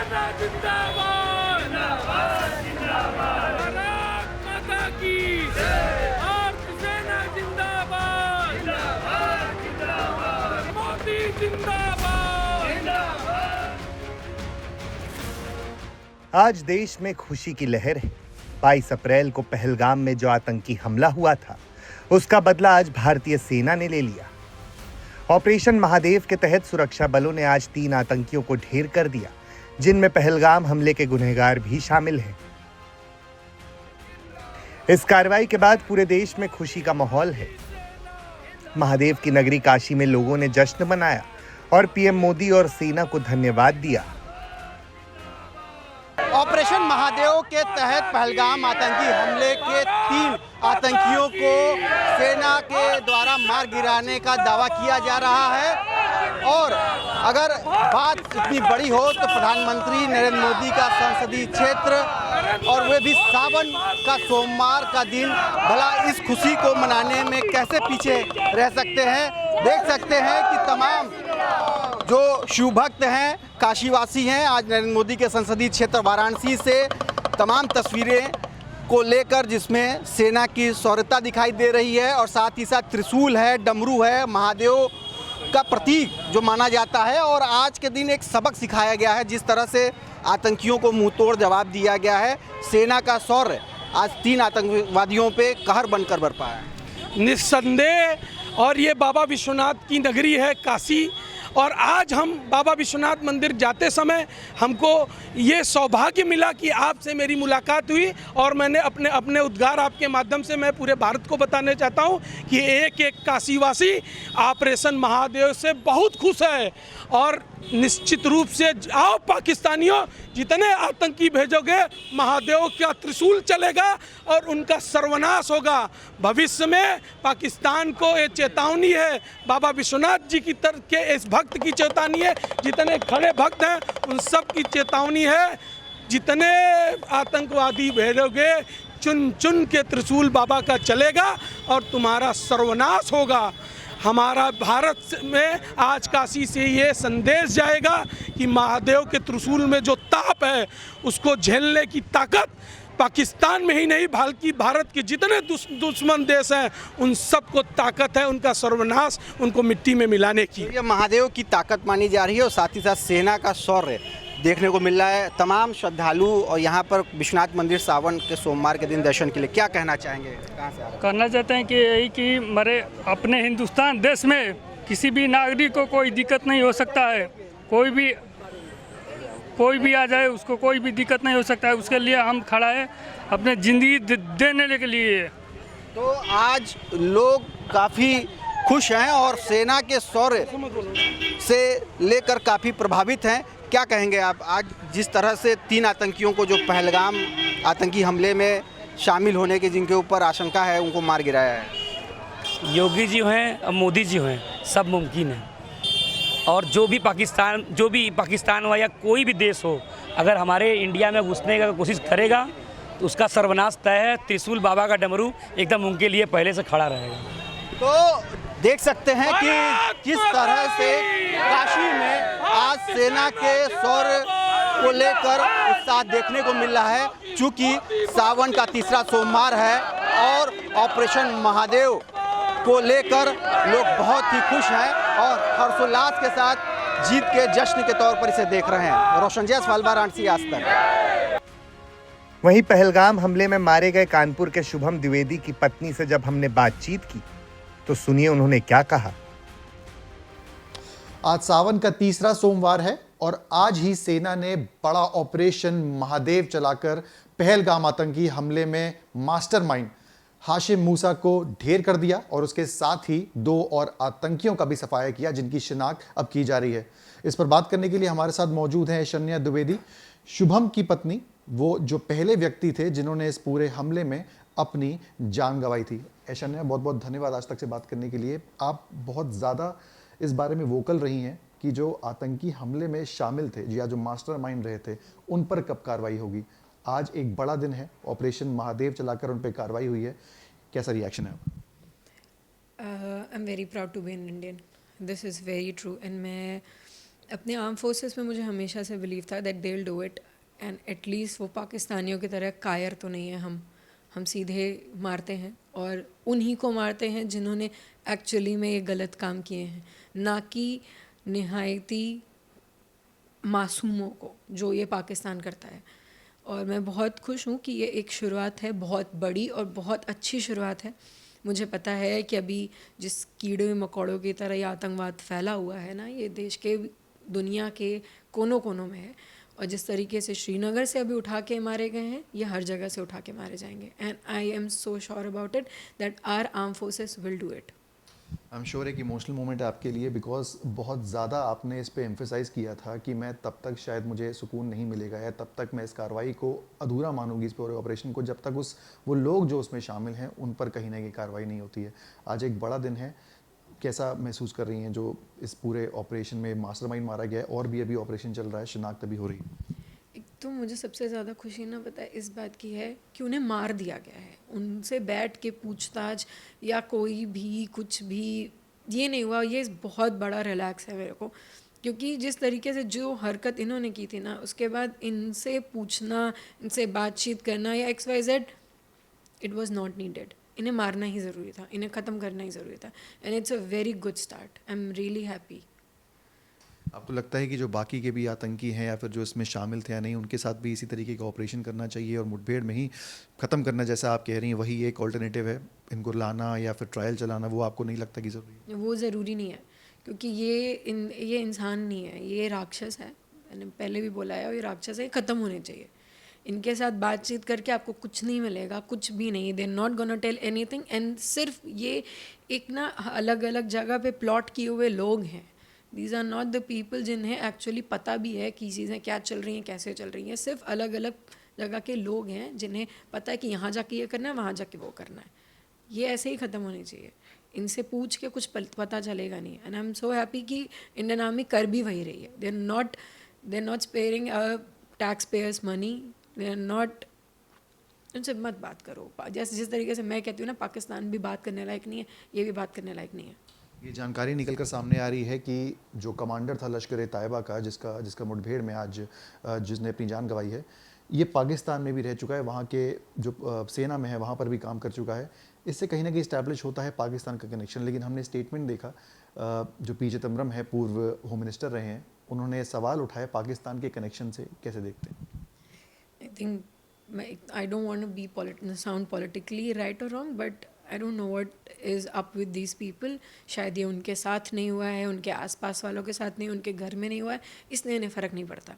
सेना जिंदाबाद, भारत माता की भारत सेना जिंदाबाद, मोदी जिंदाबाद। आज देश में खुशी की लहर है। 22 अप्रैल को पहलगाम में जो आतंकी हमला हुआ था, उसका बदला आज भारतीय सेना ने ले लिया। ऑपरेशन महादेव के तहत सुरक्षा बलों ने आज 3 आतंकियों को ढेर कर दिया, जिनमें पहलगाम हमले के गुनहगार भी शामिल हैं। इस कार्रवाई के बाद पूरे देश में खुशी का माहौल है। महादेव की नगरी काशी में लोगों ने जश्न मनाया और पीएम मोदी और सेना को धन्यवाद दिया। ऑपरेशन महादेव के तहत पहलगाम आतंकी हमले के 3 आतंकियों को सेना के द्वारा मार गिराने का दावा किया जा रहा है। और अगर बात इतनी बड़ी हो तो प्रधानमंत्री नरेंद्र मोदी का संसदीय क्षेत्र और वे भी सावन का सोमवार का दिन, भला इस खुशी को मनाने में कैसे पीछे रह सकते हैं। देख सकते हैं कि तमाम जो शिव भक्त हैं, काशीवासी हैं, आज नरेंद्र मोदी के संसदीय क्षेत्र वाराणसी से तमाम तस्वीरें को लेकर जिसमें सेना की शौर्यता दिखाई दे रही है और साथ ही साथ त्रिशूल है, डमरू है, महादेव का प्रतीक जो माना जाता है। और आज के दिन एक सबक सिखाया गया है, जिस तरह से आतंकियों को मुंहतोड़ जवाब दिया गया है। सेना का शौर्य आज 3 आतंकवादियों पे कहर बनकर बरपा है। निस्संदेह, और ये बाबा विश्वनाथ की नगरी है काशी। और आज हम बाबा विश्वनाथ मंदिर जाते समय हमको ये सौभाग्य मिला कि आपसे मेरी मुलाकात हुई और मैंने अपने उद्गार आपके माध्यम से मैं पूरे भारत को बताना चाहता हूँ कि एक एक काशीवासी ऑपरेशन महादेव से बहुत खुश है। और निश्चित रूप से आओ पाकिस्तानियों, जितने आतंकी भेजोगे महादेव का त्रिशूल चलेगा और उनका सर्वनाश होगा। भविष्य में पाकिस्तान को ये चेतावनी है, बाबा विश्वनाथ जी की तरफ के इस भक्त की चेतावनी है, जितने खड़े भक्त हैं उन सब की चेतावनी है। जितने आतंकवादी भेजोगे चुन चुन के त्रिशूल बाबा का चलेगा और तुम्हारा सर्वनाश होगा। हमारा भारत में आज काशी से ये संदेश जाएगा कि महादेव के त्रिशूल में जो ताप है उसको झेलने की ताकत पाकिस्तान में ही नहीं बल्कि भारत के जितने दुश्मन देश हैं उन सबको ताकत है, उनका सर्वनाश, उनको मिट्टी में मिलाने की। ये महादेव की ताकत मानी जा रही है और साथ ही साथ सेना का शौर्य देखने को मिल रहा है। तमाम श्रद्धालु और यहाँ पर विश्वनाथ मंदिर सावन के सोमवार के दिन दर्शन के लिए क्या कहना चाहेंगे, कहाँ से आ रहे हैं? कहना चाहते हैं कि यही कि मरे अपने हिंदुस्तान देश में किसी भी नागरिक को कोई दिक्कत नहीं हो सकता है। कोई भी आ जाए उसको कोई भी दिक्कत नहीं हो सकता है। उसके लिए हम खड़ा है अपने ज़िंदगी देने के लिए। तो आज लोग काफ़ी खुश हैं और सेना के शौर्य से लेकर काफ़ी प्रभावित हैं। क्या कहेंगे आप, आज जिस तरह से 3 आतंकियों को जो पहलगाम आतंकी हमले में शामिल होने की जिनके ऊपर आशंका है उनको मार गिराया है? योगी जी हैं और मोदी जी हैं, सब मुमकिन है। और जो भी पाकिस्तान हो या कोई भी देश हो, अगर हमारे इंडिया में घुसने का कोशिश करेगा तो उसका सर्वनाश तय है। त्रिशूल बाबा का डमरू एकदम उनके लिए पहले से खड़ा रहेगा। तो देख सकते हैं कि किस तरह से काशी में आज सेना के शौर्य को लेकर उत्साह देखने को मिल रहा है। चूंकि सावन का तीसरा सोमवार है और ऑपरेशन महादेव को लेकर लोग बहुत ही खुश हैं और हर्षोल्लास के साथ जीत के जश्न के तौर पर इसे देख रहे हैं। रोशन जायसवाल, वाराणसी, आज तक। वहीं पहलगाम हमले में मारे गए कानपुर के शुभम द्विवेदी की पत्नी से जब हमने बातचीत की तो सुनिए उन्होंने क्या कहा। आज सावन का तीसरा सोमवार है और आज ही सेना ने बड़ा ऑपरेशन महादेव चलाकर पहलगाम आतंकी हमले में मास्टरमाइंड हाशिम मूसा को ढेर कर दिया और उसके साथ ही 2 और आतंकियों का भी सफाया किया, जिनकी शिनाख्त अब की जा रही है। इस पर बात करने के लिए हमारे साथ मौजूद हैं ऐशन्या द्विवेदी, शुभम की पत्नी, वो जो पहले व्यक्ति थे जिन्होंने इस पूरे हमले में अपनी जान गंवाई थी। ऐशन्या, बहुत बहुत धन्यवाद आज तक से बात करने के लिए। आप बहुत ज़्यादा इस बारे में वोकल रही हैं कि जो आतंकी हमले में शामिल थे या जो मास्टरमाइंड रहे थे उन पर कब कार्रवाई होगी। आज एक बड़ा दिन है, ऑपरेशन महादेव चलाकर उन पर कार्रवाई हुई है, कैसा रिएक्शन है? I am very proud to be an Indian, this is very true. And मैं अपने आर्म फोर्सेस में मुझे हमेशा से बिलीव था that they will do it, and at least वो पाकिस्तानियों की तरह कायर तो नहीं है। हम सीधे मारते हैं और उन्हीं को मारते हैं जिन्होंने एक्चुअली में ये गलत काम किए हैं, ना कि निहायती मासूमों को, जो ये पाकिस्तान करता है। और मैं बहुत खुश हूँ कि ये एक शुरुआत है, बहुत बड़ी और बहुत अच्छी शुरुआत है। मुझे पता है कि अभी जिस कीड़े मकोड़ों की तरह ये आतंकवाद फैला हुआ है ना, ये देश के, दुनिया के कोनों कोनों में है, और जिस तरीके से श्रीनगर से अभी उठा के मारे गए हैं, ये हर जगह से उठा के मारे जाएंगे। And I am so sure about it that our arm forces will do it. I am sure एक इमोशनल मोमेंट है आपके लिए, बिकॉज बहुत ज़्यादा आपने इस पे एम्फेसाइज़ किया था कि मैं तब तक शायद मुझे सुकून नहीं मिलेगा, या तब तक मैं इस कार्रवाई को अधूरा मानूंगी, इस पूरे ऑपरेशन को, जब तक वो लोग जो उसमें शामिल हैं उन पर कहीं ना कहीं कार्रवाई नहीं होती है। आज एक बड़ा दिन है, कैसा महसूस कर रही हैं जो इस पूरे ऑपरेशन में मास्टरमाइंड मारा गया है, और भी अभी ऑपरेशन चल रहा है, शिनाख्त अभी हो रही है? एक तो मुझे सबसे ज़्यादा खुशी ना पता है इस बात की है कि उन्हें मार दिया गया है। उनसे बैठ के पूछताछ या कोई भी कुछ भी ये नहीं हुआ। ये बहुत बड़ा रिलैक्स है मेरे को, क्योंकि जिस तरीके से जो हरकत इन्होंने की थी ना, उसके बाद इनसे पूछना, इनसे बातचीत करना या XYZ, it was not needed. इन्हें मारना ही ज़रूरी था, इन्हें ख़त्म करना ही ज़रूरी था, and it's a very good start. I am really happy. आपको लगता है कि जो बाकी के भी आतंकी हैं या फिर जो इसमें शामिल थे या नहीं, उनके साथ भी इसी तरीके का ऑपरेशन करना चाहिए और मुठभेड़ में ही ख़त्म करना, जैसा आप कह रही हैं, वही एक ऑल्टरनेटिव है? इनको लाना या फिर ट्रायल चलाना, वो आपको नहीं लगता कि ज़रूरी है? वो ज़रूरी नहीं है, क्योंकि ये इंसान नहीं है, ये राक्षस है। मैंने पहले भी बोला है, ये राक्षस है, ये ख़त्म होने चाहिए। इनके साथ बातचीत करके आपको कुछ नहीं मिलेगा, कुछ भी नहीं। They are not gonna tell anything, and सिर्फ ये एक ना अलग अलग जगह पे प्लॉट किए हुए लोग हैं। These are not the people जिन्हें एक्चुअली पता भी है कि चीज़ें क्या चल रही हैं, कैसे चल रही हैं। सिर्फ अलग अलग जगह के लोग हैं जिन्हें पता है कि यहाँ जाके ये करना है, वहाँ जाके वो करना है। ये ऐसे ही ख़त्म होनी चाहिए। इनसे पूछ के कुछ पता चलेगा नहीं। And I am so happy कि इंडियन आर्मी कर भी वही रही है। They are not sparing tax payers money. They are not, उनसे मत बात करो। जैसे जिस तरीके से मैं कहती हूँ ना, पाकिस्तान भी बात करने लायक नहीं है, ये भी बात करने लायक नहीं है। ये जानकारी निकल कर सामने आ रही है कि जो कमांडर था लश्कर तायबा का, जिसका मुठभेड़ में आज जिसने अपनी जान गंवाई है, ये पाकिस्तान में भी रह चुका है, वहाँ के जो सेना में है वहाँ पर भी काम कर चुका है। इससे कहीं ना कहीं इस्टेब्लिश होता है पाकिस्तान का कनेक्शन। लेकिन हमने स्टेटमेंट देखा, जो पीजे तमरम है, पूर्व होम मिनिस्टर रहे हैं, उन्होंने सवाल उठाया पाकिस्तान के कनेक्शन से। कैसे देखते हैं? I think, I don't want to be sound politically right or wrong, but I don't know what is up with these people. शायद ये उनके साथ नहीं हुआ है, उनके आसपास वालों के साथ नहीं, उनके घर में नहीं हुआ है, इसलिए इन्हें फ़र्क नहीं पड़ता।